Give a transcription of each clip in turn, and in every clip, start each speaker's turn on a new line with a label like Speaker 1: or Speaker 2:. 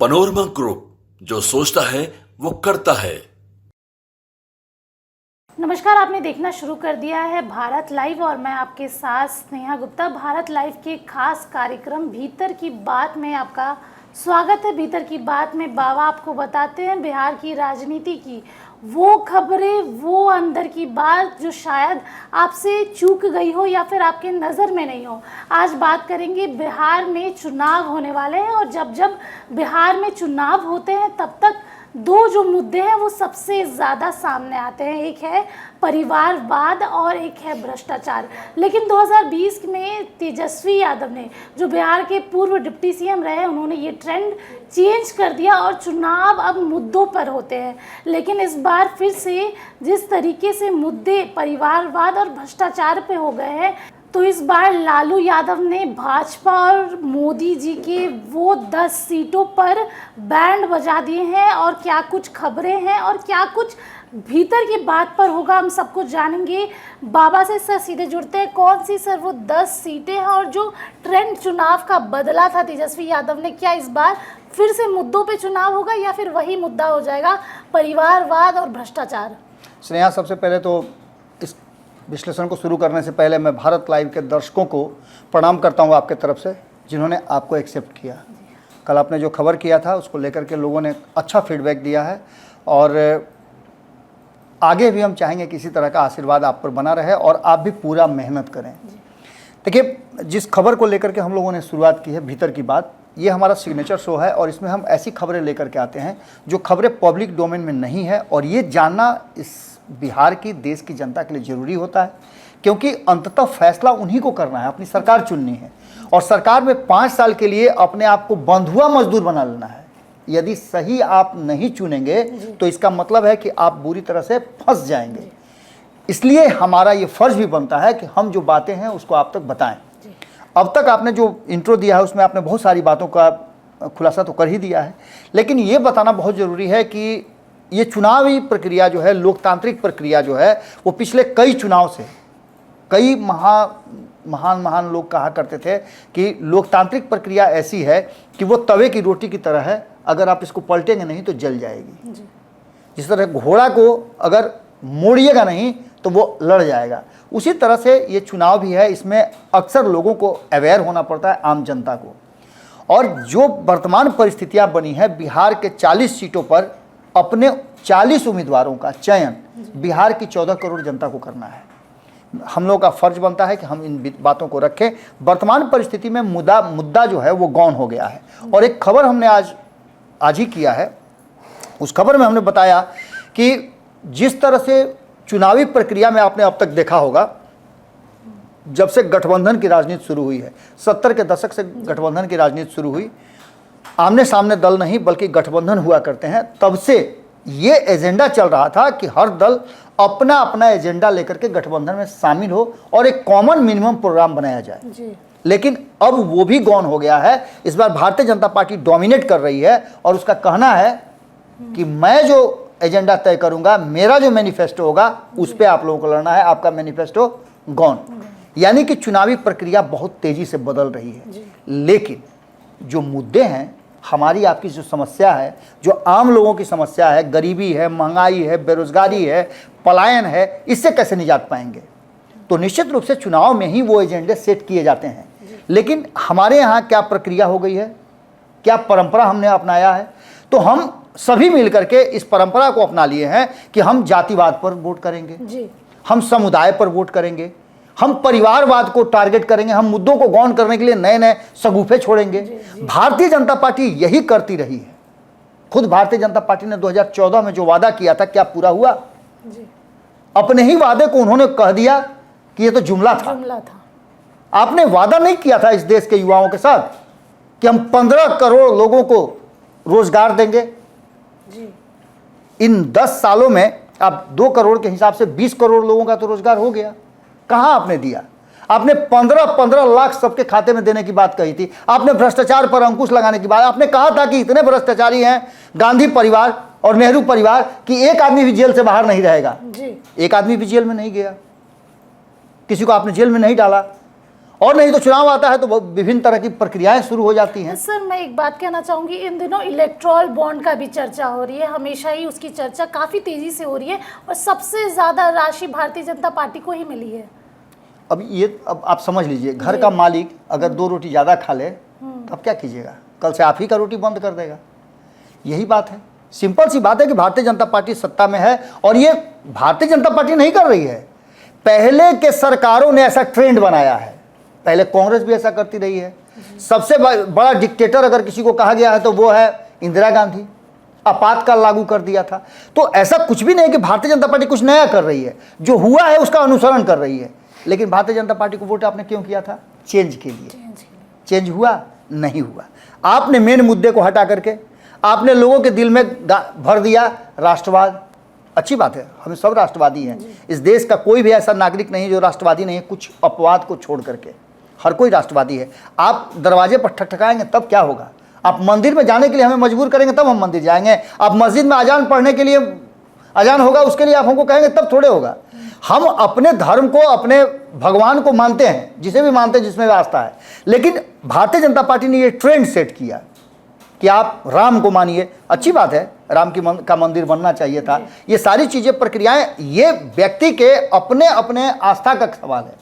Speaker 1: Panorama group, जो सोचता है वो करता है।
Speaker 2: नमस्कार, आपने देखना शुरू कर दिया है भारत लाइव और मैं आपके साथ स्नेहा गुप्ता। भारत लाइव के खास कार्यक्रम भीतर की बात में आपका स्वागत है। भीतर की बात में बाबा आपको बताते हैं बिहार की राजनीति की वो खबरें, वो अंदर की बात जो शायद आपसे चूक गई हो या फिर आपके नज़र में नहीं हो। आज बात करेंगे, बिहार में चुनाव होने वाले हैं और जब जब बिहार में चुनाव होते हैं तब तक दो जो मुद्दे हैं वो सबसे ज़्यादा सामने आते हैं। एक है परिवारवाद और एक है भ्रष्टाचार। लेकिन 2020 में तेजस्वी यादव ने, जो बिहार के पूर्व डिप्टी सीएम रहे, उन्होंने ये ट्रेंड चेंज कर दिया और चुनाव अब मुद्दों पर होते हैं। लेकिन इस बार फिर से जिस तरीके से मुद्दे परिवारवाद और भ्रष्टाचार पे हो गए हैं, तो इस बार लालू यादव ने भाजपा और मोदी जी के वो 10 सीटों पर बैंड बजा दिए हैं। और क्या कुछ खबरें हैं और क्या कुछ भीतर की बात पर होगा, हम सब कुछ जानेंगे। बाबा से सर सीधे जुड़ते हैं। कौन सी सर वो 10 सीटें हैं और जो ट्रेंड चुनाव का बदला था तेजस्वी यादव ने, क्या इस बार फिर से मुद्दों पे चुनाव होगा या फिर वही मुद्दा हो जाएगा, परिवारवाद और भ्रष्टाचार?
Speaker 3: स्नेहा, सबसे पहले तो इस विश्लेषण को शुरू करने से पहले मैं भारत लाइव के दर्शकों को प्रणाम करता हूं आपके तरफ से, जिन्होंने आपको एक्सेप्ट किया। कल आपने जो खबर किया था उसको लेकर के लोगों ने अच्छा फीडबैक दिया है और आगे भी हम चाहेंगे कि इसी तरह का आशीर्वाद आप पर बना रहे और आप भी पूरा मेहनत करें। देखिए, जिस खबर को लेकर के हम लोगों ने शुरुआत की है भीतर की बात, ये हमारा सिग्नेचर शो है और इसमें हम ऐसी खबरें लेकर के आते हैं जो खबरें पब्लिक डोमेन में नहीं है। और ये जानना इस बिहार की, देश की जनता के लिए ज़रूरी होता है, क्योंकि अंततः फैसला उन्हीं को करना है, अपनी सरकार चुननी है और सरकार में 5 साल के लिए अपने आप को बंधुआ मजदूर बना लेना है। यदि सही आप नहीं चुनेंगे तो इसका मतलब है कि आप बुरी तरह से फंस जाएंगे। इसलिए हमारा ये फर्ज भी बनता है कि हम जो बातें हैं उसको आप तक बताएं। अब तक आपने जो इंट्रो दिया है उसमें आपने बहुत सारी बातों का खुलासा तो कर ही दिया है, लेकिन ये बताना बहुत ज़रूरी है कि ये चुनावी प्रक्रिया जो है, लोकतांत्रिक प्रक्रिया जो है, वो पिछले कई चुनाव से, कई महान लोग कहा करते थे कि लोकतांत्रिक प्रक्रिया ऐसी है कि वो तवे की रोटी की तरह है, अगर आप इसको पलटेंगे नहीं तो जल जाएगी। जिस तरह घोड़ा को अगर मोड़िएगा नहीं तो वो लड़ जाएगा, उसी तरह से ये चुनाव भी है। इसमें अक्सर लोगों को अवेयर होना पड़ता है, आम जनता को। और जो वर्तमान परिस्थितियां बनी है, बिहार के 40 सीटों पर अपने 40 उम्मीदवारों का चयन बिहार की 14 करोड़ जनता को करना है। हम लोगों का फर्ज बनता है कि हम इन बातों को रखें। वर्तमान परिस्थिति में मुद्दा जो है वो गौन हो गया है। और एक खबर हमने आज ही किया है। उस खबर में हमने बताया कि जिस तरह से चुनावी प्रक्रिया में आपने अब तक देखा होगा, जब से गठबंधन की राजनीति शुरू हुई है, 70 के दशक से गठबंधन की राजनीति शुरू हुई, आमने सामने दल नहीं बल्कि गठबंधन हुआ करते हैं, तब से ये एजेंडा चल रहा था कि हर दल अपना अपना एजेंडा लेकर के गठबंधन में शामिल हो और एक कॉमन मिनिमम प्रोग्राम बनाया जाए। लेकिन अब वो भी गौन हो गया है। इस बार भारतीय जनता पार्टी डोमिनेट कर रही है और उसका कहना है कि मैं जो एजेंडा तय करूंगा, मेरा जो मैनिफेस्टो होगा उस पर आप लोगों को लड़ना है। आपका मैनिफेस्टो गौन, यानी कि चुनावी प्रक्रिया बहुत तेजी से बदल रही है। लेकिन जो मुद्दे हैं, हमारी आपकी जो समस्या है, जो आम लोगों की समस्या है, गरीबी है, महंगाई है, बेरोजगारी है, पलायन है, इससे कैसे निजात पाएंगे? तो निश्चित रूप से चुनाव में ही वो एजेंडे सेट किए जाते हैं। लेकिन हमारे यहाँ क्या प्रक्रिया हो गई है, क्या परंपरा हमने अपनाया है? तो हम सभी मिलकर के इस परंपरा को अपना लिए हैं कि हम जातिवाद पर वोट करेंगे, हम समुदाय पर वोट करेंगे, हम परिवारवाद को टारगेट करेंगे, हम मुद्दों को गौन करने के लिए नए नए सगुफे छोड़ेंगे। भारतीय जनता पार्टी यही करती रही है। खुद भारतीय जनता पार्टी ने 2014 में जो वादा किया था, क्या पूरा हुआ? अपने ही वादे को उन्होंने कह दिया कि ये तो जुमला था। आपने वादा नहीं किया था इस देश के युवाओं के साथ कि हम 15 करोड़ लोगों को रोजगार देंगे। इन 10 सालों में अब 2 करोड़ के हिसाब से 20 करोड़ लोगों का तो रोजगार हो गया। कहां आपने दिया? आपने 15 लाख सबके खाते में देने की बात कही थी। आपने भ्रष्टाचार पर अंकुश लगाने की बात, आपने कहा था कि इतने भ्रष्टाचारी हैं गांधी परिवार और नेहरू परिवार कि एक आदमी भी जेल से बाहर नहीं रहेगा। एक आदमी भी जेल में नहीं गया, किसी को आपने जेल में नहीं डाला। और नहीं तो चुनाव आता है तो विभिन्न तरह की प्रक्रियाएं शुरू हो जाती हैं।
Speaker 2: सर मैं एक बात कहना चाहूँगी, इन दिनों इलेक्ट्रॉल बॉन्ड का भी चर्चा हो रही है, हमेशा ही उसकी चर्चा काफ़ी तेज़ी से हो रही है और सबसे ज़्यादा राशि भारतीय जनता पार्टी को ही मिली है।
Speaker 3: अब आप समझ लीजिए, घर का मालिक अगर 2 रोटी ज़्यादा खा ले तो अब क्या कीजिएगा, कल से आप ही का रोटी बंद कर देगा। यही बात है, सिंपल सी बात है कि भारतीय जनता पार्टी सत्ता में है और ये भारतीय जनता पार्टी नहीं कर रही है, पहले के सरकारों ने ऐसा ट्रेंड बनाया है, पहले कांग्रेस भी ऐसा करती रही है। सबसे बड़ा डिक्टेटर अगर किसी को कहा गया है तो वो है इंदिरा गांधी, आपातकाल लागू कर दिया था। तो ऐसा कुछ भी नहीं कि भारतीय जनता पार्टी कुछ नया कर रही है, जो हुआ है उसका अनुसरण कर रही है। लेकिन भारतीय जनता पार्टी को वोट आपने क्यों किया था? चेंज के लिए। चेंज हुआ? नहीं हुआ। आपने मेन मुद्दे को हटा करके आपने लोगों के दिल में भर दिया राष्ट्रवाद। अच्छी बात है, हम सब राष्ट्रवादी हैं, इस देश का कोई भी ऐसा नागरिक नहीं जो राष्ट्रवादी नहीं है, कुछ अपवाद को छोड़ करके हर कोई राष्ट्रवादी है। आप दरवाजे पर ठकठकाएंगे तब क्या होगा? आप मंदिर में जाने के लिए हमें मजबूर करेंगे तब हम मंदिर जाएंगे। आप मस्जिद में अजान पढ़ने के लिए, अजान होगा उसके लिए आप हमको कहेंगे तब थोड़े होगा। हम अपने धर्म को, अपने भगवान को मानते हैं, जिसे भी मानते हैं, जिसमें भी आस्था है। लेकिन भारतीय जनता पार्टी ने ये ट्रेंड सेट किया कि आप राम को मानिए। अच्छी बात है, राम का मंदिर बनना चाहिए था। ये सारी चीज़ें, प्रक्रियाएं, ये व्यक्ति के अपने अपने आस्था का सवाल है,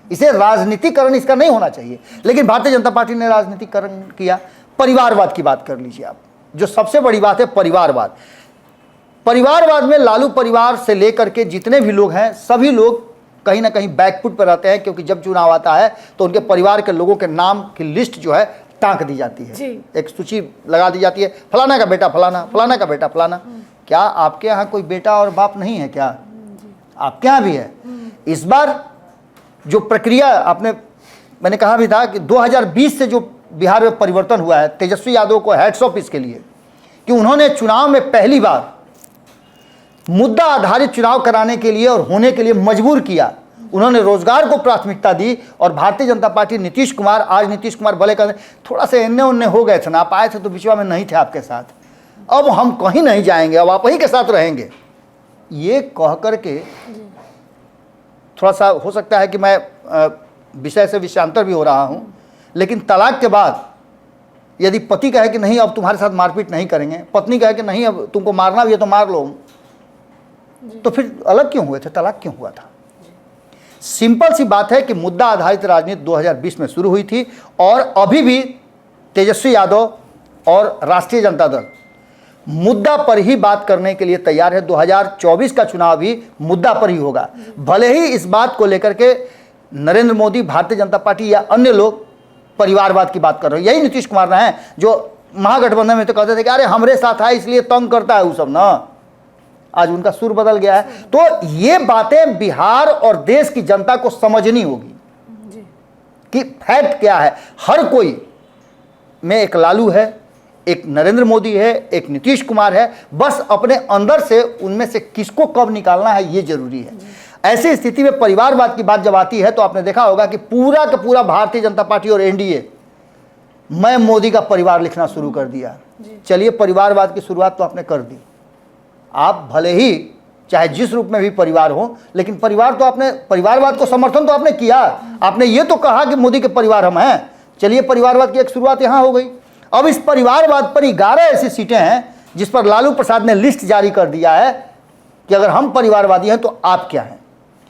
Speaker 3: इसे राजनीतिकरण इसका नहीं होना चाहिए। लेकिन भारतीय जनता पार्टी ने राजनीतिकरण किया। परिवारवाद की बात कर लीजिए आप, जो सबसे बड़ी बात है परिवारवाद। परिवारवाद में लालू परिवार से लेकर के जितने भी लोग हैं, सभी लोग कहीं ना कहीं बैकफुट पर रहते हैं, क्योंकि जब चुनाव आता है तो उनके परिवार के लोगों के नाम की लिस्ट जो है टाँक दी जाती है, एक सूची लगा दी जाती है, फलाना का बेटा फलाना, फलाना का बेटा फलाना। क्या आपके यहाँ कोई बेटा और बाप नहीं है क्या? आपके यहाँ भी है। इस बार जो प्रक्रिया मैंने कहा भी था कि 2020 से जो बिहार में परिवर्तन हुआ है, तेजस्वी यादव को हैट्स ऑफ इसके लिए कि उन्होंने चुनाव में पहली बार मुद्दा आधारित चुनाव कराने के लिए और होने के लिए मजबूर किया। उन्होंने रोजगार को प्राथमिकता दी और भारतीय जनता पार्टी, नीतीश कुमार, आज नीतीश कुमार भले कर थोड़ा सा इन्ने उन्ने हो गए थे ना, आप आए थे तो बिचवा में नहीं थे आपके साथ, अब हम कहीं नहीं जाएंगे, अब आप ही के साथ रहेंगे, ये कह करके थोड़ा सा हो सकता है कि मैं विषय से विषयांतर भी हो रहा हूँ। लेकिन तलाक के बाद यदि पति कहे कि नहीं अब तुम्हारे साथ मारपीट नहीं करेंगे, पत्नी कहे कि नहीं अब तुमको मारना भी है तो मार लो, तो फिर अलग क्यों हुए थे? तलाक क्यों हुआ था? सिंपल सी बात है कि मुद्दा आधारित राजनीति 2020 में शुरू हुई थी और अभी भी तेजस्वी यादव और राष्ट्रीय जनता दल मुद्दा पर ही बात करने के लिए तैयार है। 2024 का चुनाव भी मुद्दा पर ही होगा। भले ही इस बात को लेकर के नरेंद्र मोदी, भारतीय जनता पार्टी या अन्य लोग परिवारवाद की बात कर रहे हैं। यही नीतीश कुमार ना है जो महागठबंधन में तो कहते थे कि अरे हमरे साथ है इसलिए तंग करता है वो सब ना, आज उनका सुर बदल गया है। तो ये बातें बिहार और देश की जनता को समझनी होगी कि फैक्ट क्या है। हर कोई में एक लालू है, एक नरेंद्र मोदी है, एक नीतीश कुमार है, बस अपने अंदर से उनमें से किसको कब निकालना है ये जरूरी है। ऐसी स्थिति में परिवारवाद की बात जब आती है तो आपने देखा होगा कि पूरा का पूरा भारतीय जनता पार्टी और एनडीए मैं मोदी का परिवार लिखना शुरू कर दिया। चलिए, परिवारवाद की शुरुआत तो आपने कर दी। आप भले ही चाहे जिस रूप में भी परिवार हो, लेकिन परिवार तो आपने, परिवारवाद को समर्थन तो आपने किया। आपने ये तो कहा कि मोदी के परिवार हम हैं। चलिए, परिवारवाद की एक शुरुआत यहाँ हो गई। अब इस परिवारवाद पर 11 ऐसी सीटें हैं जिस पर लालू प्रसाद ने लिस्ट जारी कर दिया है कि अगर हम परिवारवादी हैं तो आप क्या हैं।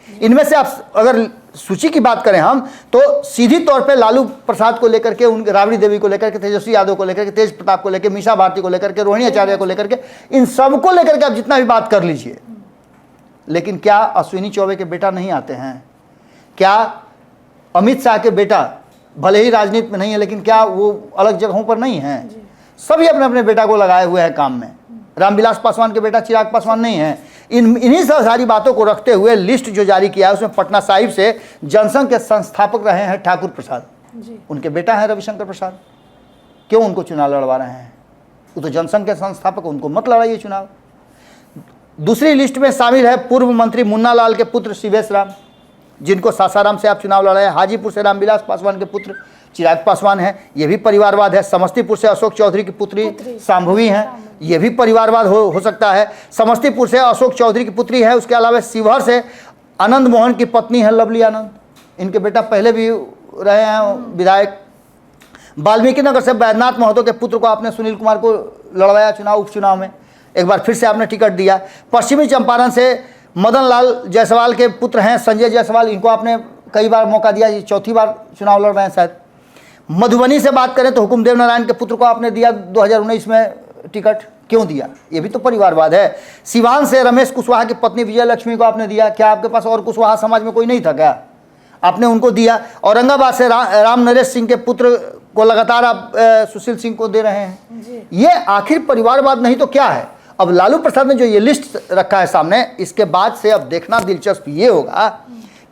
Speaker 3: इनमें से आप अगर सूची की बात करें हम, तो सीधी तौर पे लालू प्रसाद को लेकर के, उनके राबड़ी देवी को लेकर के, तेजस्वी यादव को लेकर के, तेज प्रताप को लेकर, मीसा भारती को लेकर के, रोहिणी आचार्य को लेकर के, इन सबको लेकर के आप जितना भी बात कर लीजिए, लेकिन क्या अश्विनी चौबे के बेटा नहीं आते हैं? क्या अमित शाह के बेटा भले ही राजनीति में नहीं है लेकिन क्या वो अलग जगहों पर नहीं है? सभी अपने अपने बेटा को लगाए हुए हैं काम में। रामविलास पासवान के बेटा चिराग पासवान नहीं है। इन्हीं सारी बातों को रखते हुए लिस्ट जो जारी किया है उसमें पटना साहिब से जनसंघ के संस्थापक रहे हैं ठाकुर प्रसाद, उनके बेटा हैं रविशंकर प्रसाद। क्यों उनको चुनाव लड़वा रहे हैं? वो तो जनसंघ के संस्थापक, उनको मत लड़ाइए चुनाव। दूसरी लिस्ट में शामिल है पूर्व मंत्री मुन्ना लाल के पुत्र शिवेश राम, जिनको सासाराम से आप चुनाव लड़ाए। हाजीपुर से रामविलास पासवान के पुत्र चिराग पासवान है, ये भी परिवारवाद है। समस्तीपुर से अशोक चौधरी की पुत्री शांभवी हैं, ये भी परिवारवाद हो सकता है। समस्तीपुर से अशोक चौधरी की पुत्री है। उसके अलावा शिवहर से आनंद मोहन की पत्नी है लवली आनंद, इनके बेटा पहले भी रहे हैं विधायक। वाल्मीकि नगर से बैद्यनाथ महतो के पुत्र को आपने सुनील कुमार को लड़वाया चुनाव, उपचुनाव में, एक बार फिर से आपने टिकट दिया। पश्चिमी चंपारण से मदन लाल जायसवाल के पुत्र हैं संजय जायसवाल, इनको आपने कई बार मौका दिया, ये चौथी बार चुनाव लड़ रहे हैं शायद। मधुबनी से बात करें तो हुकुमदेव नारायण के पुत्र को आपने दिया 2019 में टिकट, क्यों दिया? ये भी तो परिवारवाद है। सिवान से रमेश कुशवाहा की पत्नी विजय लक्ष्मी को आपने दिया, क्या आपके पास और कुशवाहा समाज में कोई नहीं था क्या? आपने उनको दिया। औरंगाबाद से राम नरेश सिंह के पुत्र को लगातार आप सुशील सिंह को दे रहे हैं। ये आखिर परिवारवाद नहीं तो क्या है? अब लालू प्रसाद ने जो ये लिस्ट रखा है सामने, इसके बाद से अब देखना दिलचस्प ये होगा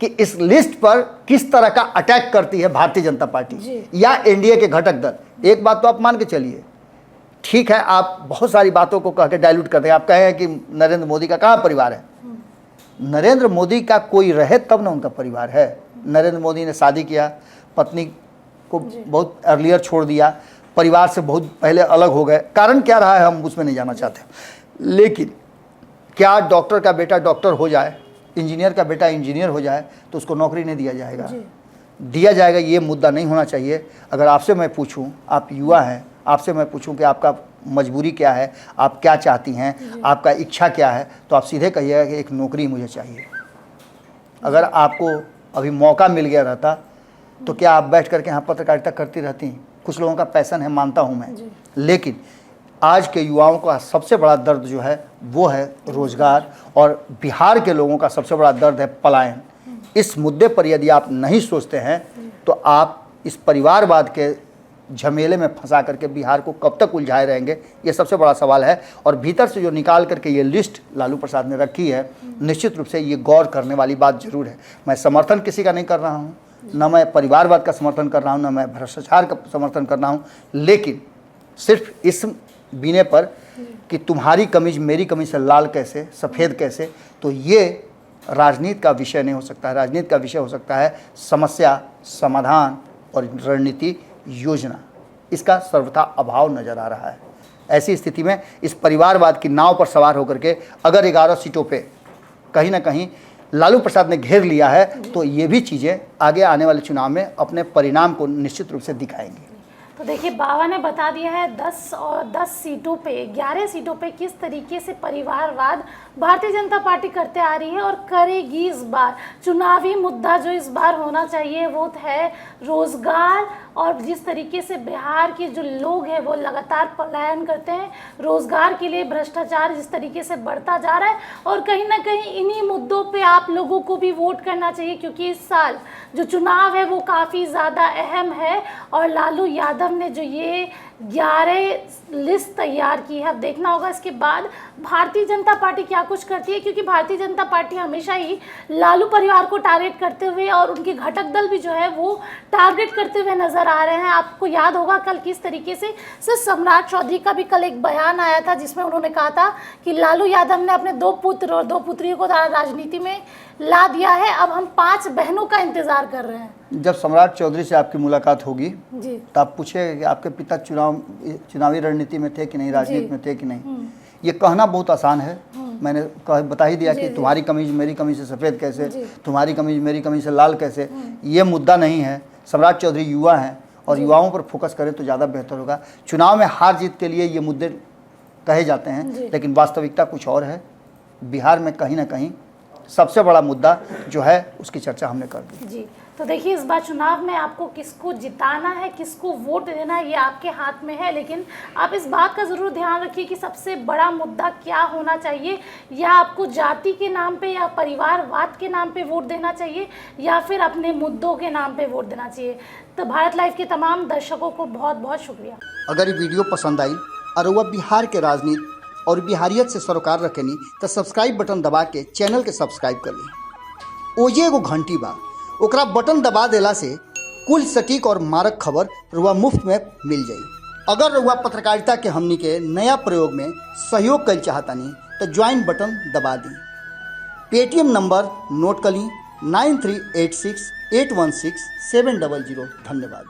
Speaker 3: कि इस लिस्ट पर किस तरह का अटैक करती है भारतीय जनता पार्टी या एनडीए के घटक दल। एक बात तो आप मान के चलिए, ठीक है, आप बहुत सारी बातों को कह के डाइल्यूट करते हैं। आप कहें कि नरेंद्र मोदी का कहाँ परिवार है? नरेंद्र मोदी का कोई रहे तब ना उनका परिवार है। नरेंद्र मोदी ने शादी किया, पत्नी को बहुत अर्लियर छोड़ दिया, परिवार से बहुत पहले अलग हो गए। कारण क्या रहा है हम उसमें नहीं जाना चाहते, लेकिन क्या डॉक्टर का बेटा डॉक्टर हो जाए, इंजीनियर का बेटा इंजीनियर हो जाए तो उसको नौकरी नहीं दिया जाएगा? दिया जाएगा। ये मुद्दा नहीं होना चाहिए। अगर आपसे मैं पूछूं, आप युवा हैं, आपसे मैं पूछूं कि आपका मजबूरी क्या है, आप क्या चाहती हैं, आपका इच्छा क्या है, तो आप सीधे कहिएगा कि एक नौकरी मुझे चाहिए। अगर आपको अभी मौका मिल गया रहता तो क्या आप बैठ करके यहाँ पत्रकारिता करती रहती? कुछ लोगों का पैशन है, मानता हूँ मैं, लेकिन आज के युवाओं का सबसे बड़ा दर्द जो है वो है रोजगार, और बिहार के लोगों का सबसे बड़ा दर्द है पलायन। इस मुद्दे पर यदि आप नहीं सोचते हैं तो आप इस परिवारवाद के झमेले में फंसा करके बिहार को कब तक उलझाए रहेंगे, ये सबसे बड़ा सवाल है। और भीतर से जो निकाल करके ये लिस्ट लालू प्रसाद ने रखी है, निश्चित रूप से ये गौर करने वाली बात जरूर है। मैं समर्थन किसी का नहीं कर रहा हूँ, न मैं परिवारवाद का समर्थन कर रहा हूँ, न मैं भ्रष्टाचार का समर्थन कर रहा हूँ, लेकिन सिर्फ इस बीने पर कि तुम्हारी कमीज मेरी कमीज से लाल कैसे, सफ़ेद कैसे, तो ये राजनीति का विषय नहीं हो सकता है। राजनीति का विषय हो सकता है समस्या समाधान और रणनीति योजना। इसका सर्वथा अभाव नजर आ रहा है। ऐसी स्थिति में इस परिवारवाद की नाव पर सवार होकर के अगर 11 सीटों पे कहीं ना कहीं लालू प्रसाद ने घेर लिया है तो ये भी चीज़ें आगे आने वाले चुनाव में अपने परिणाम को निश्चित रूप से दिखाएंगी।
Speaker 2: तो देखिए, बाबा ने बता दिया है 10 सीटों पे, 11 सीटों पे किस तरीके से परिवारवाद भारतीय जनता पार्टी करते आ रही है और करेगी। इस बार चुनावी मुद्दा जो इस बार होना चाहिए वो है रोजगार, और जिस तरीके से बिहार के जो लोग हैं वो लगातार पलायन करते हैं, रोजगार के लिए भ्रष्टाचार जिस तरीके से बढ़ता जा रहा है, और कहीं ना कहीं इन्हीं मुद्दों पे आप लोगों को भी वोट करना चाहिए, क्योंकि इस साल जो चुनाव है वो काफ़ी ज़्यादा अहम है। और लालू यादव ने जो ये 11 लिस्ट तैयार की है, अब देखना होगा इसके बाद भारतीय जनता पार्टी क्या कुछ करती है, क्योंकि भारतीय जनता पार्टी हमेशा ही लालू परिवार को टारगेट करते हुए और उनके घटक दल भी जो है वो टारगेट करते हुए नजर आ रहे हैं। आपको याद होगा कल किस तरीके से सर सम्राट चौधरी का भी कल एक बयान आया था जिसमें उन्होंने कहा था कि लालू यादव ने अपने 2 पुत्र और 2 पुत्रियों को राजनीति में ला दिया है, अब हम 5 बहनों का इंतजार कर रहे हैं।
Speaker 3: जब सम्राट चौधरी से आपकी मुलाकात होगी
Speaker 2: जी,
Speaker 3: तो आप पूछेगा कि आपके पिता चुनावी रणनीति में थे कि नहीं, राजनीति में थे कि नहीं। ये कहना बहुत आसान है, मैंने बता ही दिया कि तुम्हारी कमीज मेरी कमीज से सफ़ेद कैसे, तुम्हारी कमीज मेरी कमीज से लाल कैसे, ये मुद्दा नहीं है। सम्राट चौधरी युवा हैं और युवाओं पर फोकस करें तो ज़्यादा बेहतर होगा। चुनाव में हार जीत के लिए ये मुद्दे कहे जाते हैं, लेकिन वास्तविकता कुछ और है। बिहार में कहीं ना कहीं सबसे बड़ा मुद्दा जो है उसकी चर्चा हमने कर दी।
Speaker 2: जी, तो देखिए, इस बार चुनाव में आपको किसको जिताना है, किसको वोट देना है, ये आपके हाथ में है, लेकिन आप इस बात का ज़रूर ध्यान रखिए कि सबसे बड़ा मुद्दा क्या होना चाहिए। या आपको जाति के नाम पे या परिवारवाद के नाम पे वोट देना चाहिए, या फिर अपने मुद्दों के नाम पे वोट देना चाहिए। तो भारत लाइव के तमाम दर्शकों को बहुत बहुत शुक्रिया।
Speaker 3: अगर ये वीडियो पसंद आई और वह बिहार के राजनीति और बिहारियत से सरोकार रखेनी तो सब्सक्राइब बटन दबा के चैनल के सब्सक्राइब कर ली। ओजे एगो घंटी बा, ओकरा बटन दबा देला से कुल सटीक और मारक खबर रुआ मुफ्त में मिल जाई। अगर रुआ पत्रकारिता के हमनी के नया प्रयोग में सहयोग कर चाहतानी तो ज्वाइन बटन दबा दी। पेटीएम नंबर नोट कर ली 9386816700। धन्यवाद।